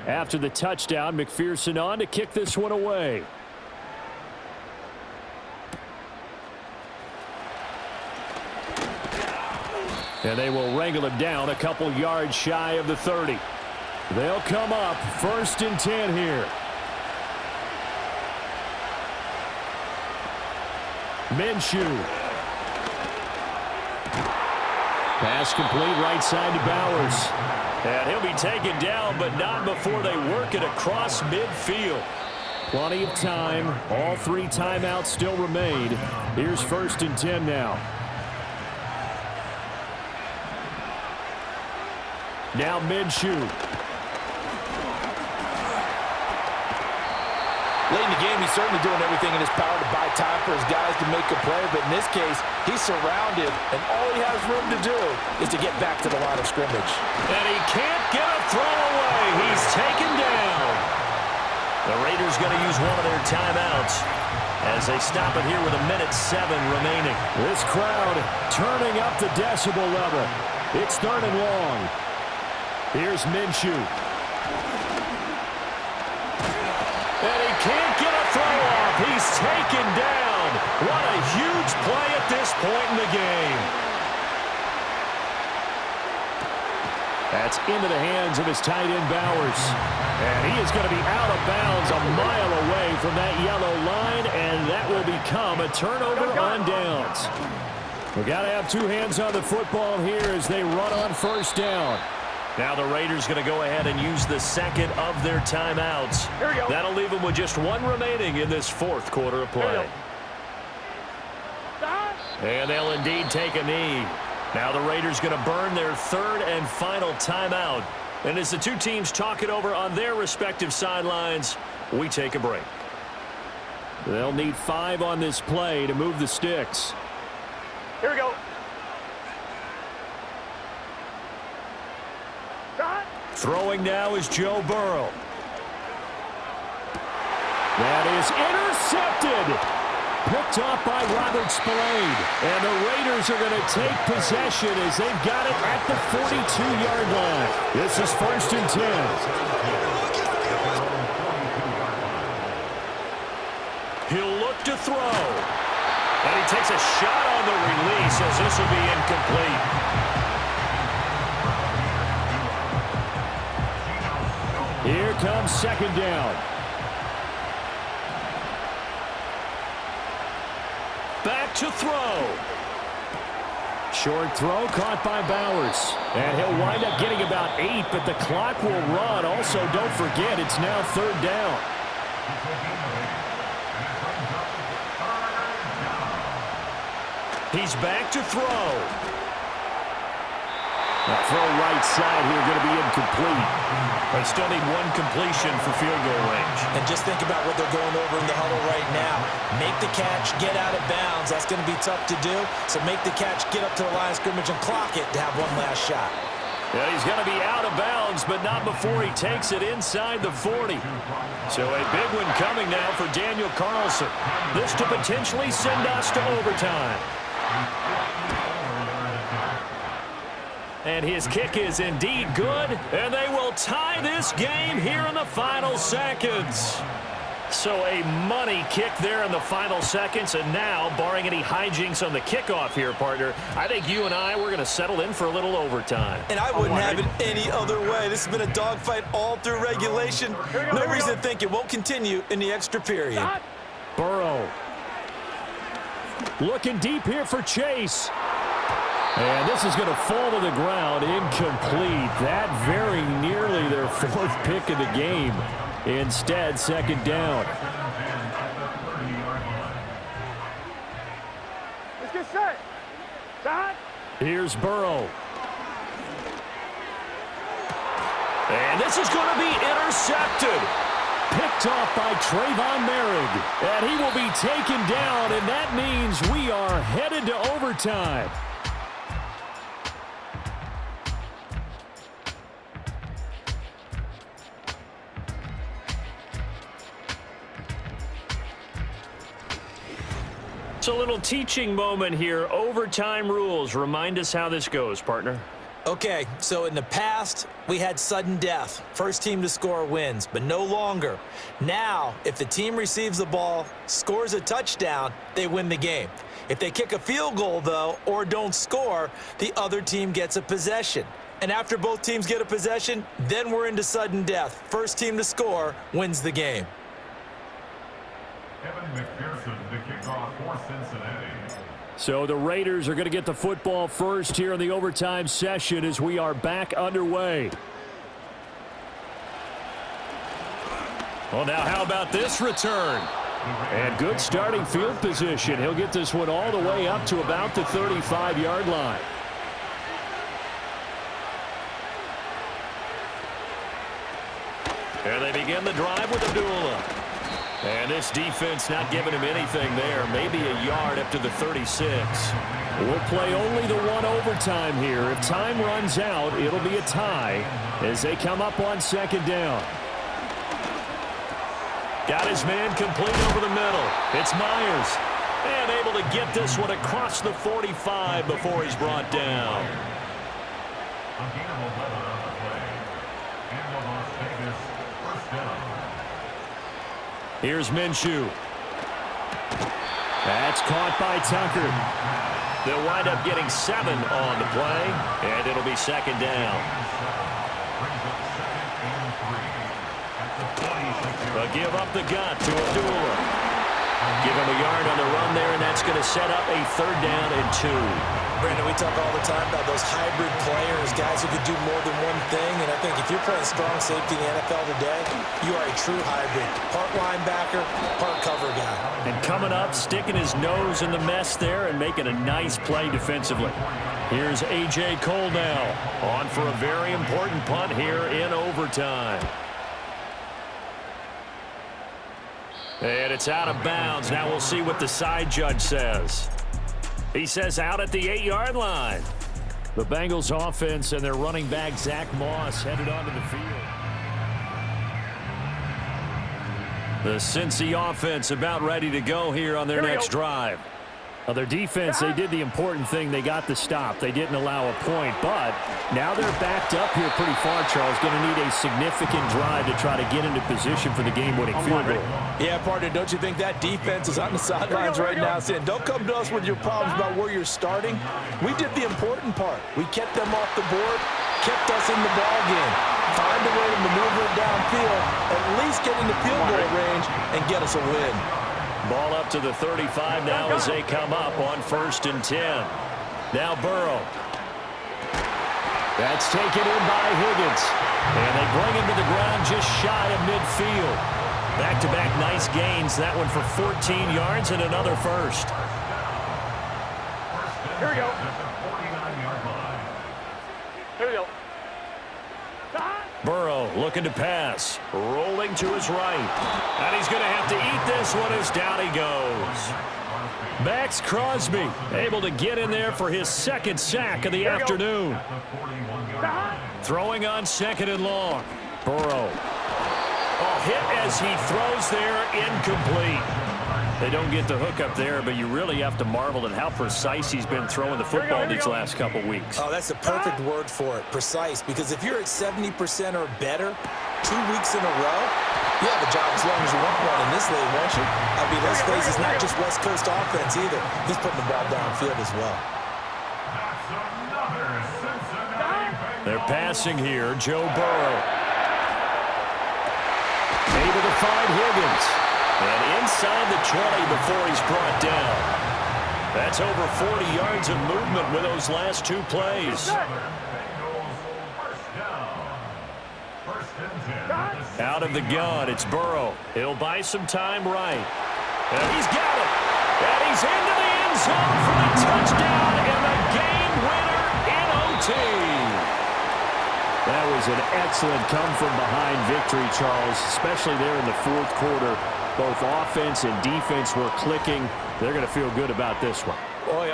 After the touchdown, McPherson on to kick this one away. And they will wrangle him down a couple yards shy of the 30. They'll come up 1st and 10 here. Minshew. Pass complete right side to Bowers. And he'll be taken down, but not before they work it across midfield. Plenty of time. All 3 timeouts still remain. Here's 1st and 10 now. Now Minshew. Late in the game, he's certainly doing everything in his power to buy time for his guys to make a play. But in this case, he's surrounded, and all he has room to do is to get back to the line of scrimmage. And he can't get a throw away. He's taken down. The Raiders going to use one of their timeouts as they stop it here with 1:07 remaining. This crowd turning up the decibel level. It's 3rd and long. Here's Minshew. And he can't get a throw off. He's taken down. What a huge play at this point in the game. That's into the hands of his tight end Bowers. And he is going to be out of bounds a mile away from that yellow line, and that will become a turnover on downs. We've got to have 2 hands on the football here as they run on 1st down. Now the Raiders going to go ahead and use the 2nd of their timeouts. That'll leave them with just 1 remaining in this 4th quarter of play. And they'll indeed take a knee. Now the Raiders going to burn their 3rd and final timeout. And as the 2 teams talk it over on their respective sidelines, we take a break. They'll need 5 on this play to move the sticks. Here we go. Throwing now is Joe Burrow. That is intercepted. Picked off by Robert Spillane. And the Raiders are going to take possession as they've got it at the 42-yard line. This is 1st and 10. He'll look to throw. And he takes a shot on the release as this will be incomplete. Here comes 2nd down. Back to throw. Short throw caught by Bowers. And he'll wind up getting about 8, but the clock will run. Also, don't forget, it's now 3rd down. He's back to throw. That throw right side here going to be incomplete. They still need 1 completion for field goal range. And just think about what they're going over in the huddle right now. Make the catch, get out of bounds. That's going to be tough to do. So make the catch, get up to the line of scrimmage, and clock it to have 1 last shot. Yeah, he's going to be out of bounds, but not before he takes it inside the 40. So a big one coming now for Daniel Carlson. This to potentially send us to overtime. And his kick is indeed good, and they will tie this game here in the final seconds. So a money kick there in the final seconds, and now, barring any hijinks on the kickoff here, partner, I think you and I, we're going to settle in for a little overtime. And I wouldn't have it any other way. This has been a dogfight all through regulation. No reason to think it won't continue in the extra period. Burrow. Looking deep here for Chase. And this is going to fall to the ground, incomplete. That very nearly their 4th pick of the game. Instead, 2nd down. Let's get set. Shot. Here's Burrow. And this is going to be intercepted. Picked off by Trayvon Merrick. And he will be taken down, and that means we are headed to overtime. It's a little teaching moment here. Overtime rules. Remind us how this goes, partner. Okay, so in the past, we had sudden death. First team to score wins, but no longer. Now, if the team receives the ball, scores a touchdown, they win the game. If they kick a field goal, though, or don't score, the other team gets a possession. And after both teams get a possession, then we're into sudden death. First team to score wins the game. Kevin McPherson, the kickoff for Cincinnati. So the Raiders are going to get the football first here in the overtime session as we are back underway. Well, now how about this return? And good starting field position. He'll get this one all the way up to about the 35-yard line. And they begin the drive with Abdullah. And this defense not giving him anything there. Maybe a yard up to the 36. We'll play only the one overtime here. If time runs out, it'll be a tie as they come up on second down. Got his man complete over the middle. It's Myers. And able to get this one across the 45 before he's brought down. A gain of 11 on the play. And the Las Vegas first down. Here's Minshew. That's caught by Tucker. They'll wind up getting 7 on the play, and it'll be second down. But give up the gut to Abdullah. Give him a yard on the run there, and that's going to set up a third down and 2. Brandon, we talk all the time about those hybrid players, guys who can do more than one thing. And I think if you're playing strong safety in the NFL today, you are a true hybrid. Part linebacker, part cover guy. And coming up, sticking his nose in the mess there and making a nice play defensively. Here's A.J. Cole now on for a very important punt here in overtime. And it's out of bounds. Now we'll see what the side judge says. He says out at the 8-yard line. The Bengals offense and their running back, Zach Moss, headed onto the field. The Cincy offense about ready to go here on their next drive. Now their defense, they did the important thing. They got the stop. They didn't allow a point, but now they're backed up here pretty far, Charles. Going to need a significant drive to try to get into position for the game-winning field goal. Yeah, partner, don't you think that defense is on the sidelines right now saying, don't come to us with your problems about where you're starting? We did the important part. We kept them off the board, kept us in the ball game. Find a way to maneuver it downfield, at least get into field goal range, and get us a win. Ball up to the 35 now as they come up on 1st and 10. Now Burrow. That's taken in by Higgins. And they bring him to the ground just shy of midfield. Back-to-back nice gains. That one for 14 yards and another first. Here we go. Here we go. Burrow looking to pass. Rolling to his right. And he's going to have to eat this one as down he goes. Max Crosby able to get in there for his second sack of the afternoon. Throwing on 2nd and long. Burrow. Oh, hit as he throws there, incomplete. They don't get the hook up there, but you really have to marvel at how precise he's been throwing the football these last couple weeks. Oh, that's the perfect word for it, precise. Because if you're at 70% or better 2 weeks in a row, you have a job as long as you want one in this league, won't you? I mean, let's face it, it's not just West Coast offense either. He's putting the ball downfield as well. They're passing here, Joe Burrow. Able to find Higgins. And inside the 20 before he's brought down. That's over 40 yards of movement with those last 2 plays. Out of the gun, it's Burrow. He'll buy some time right. And he's got it. And he's into the end zone for the touchdown and the game winner in OT. That was an excellent come-from-behind victory, Charles, especially there in the 4th quarter. Both offense and defense were clicking. They're going to feel good about this one. Boy,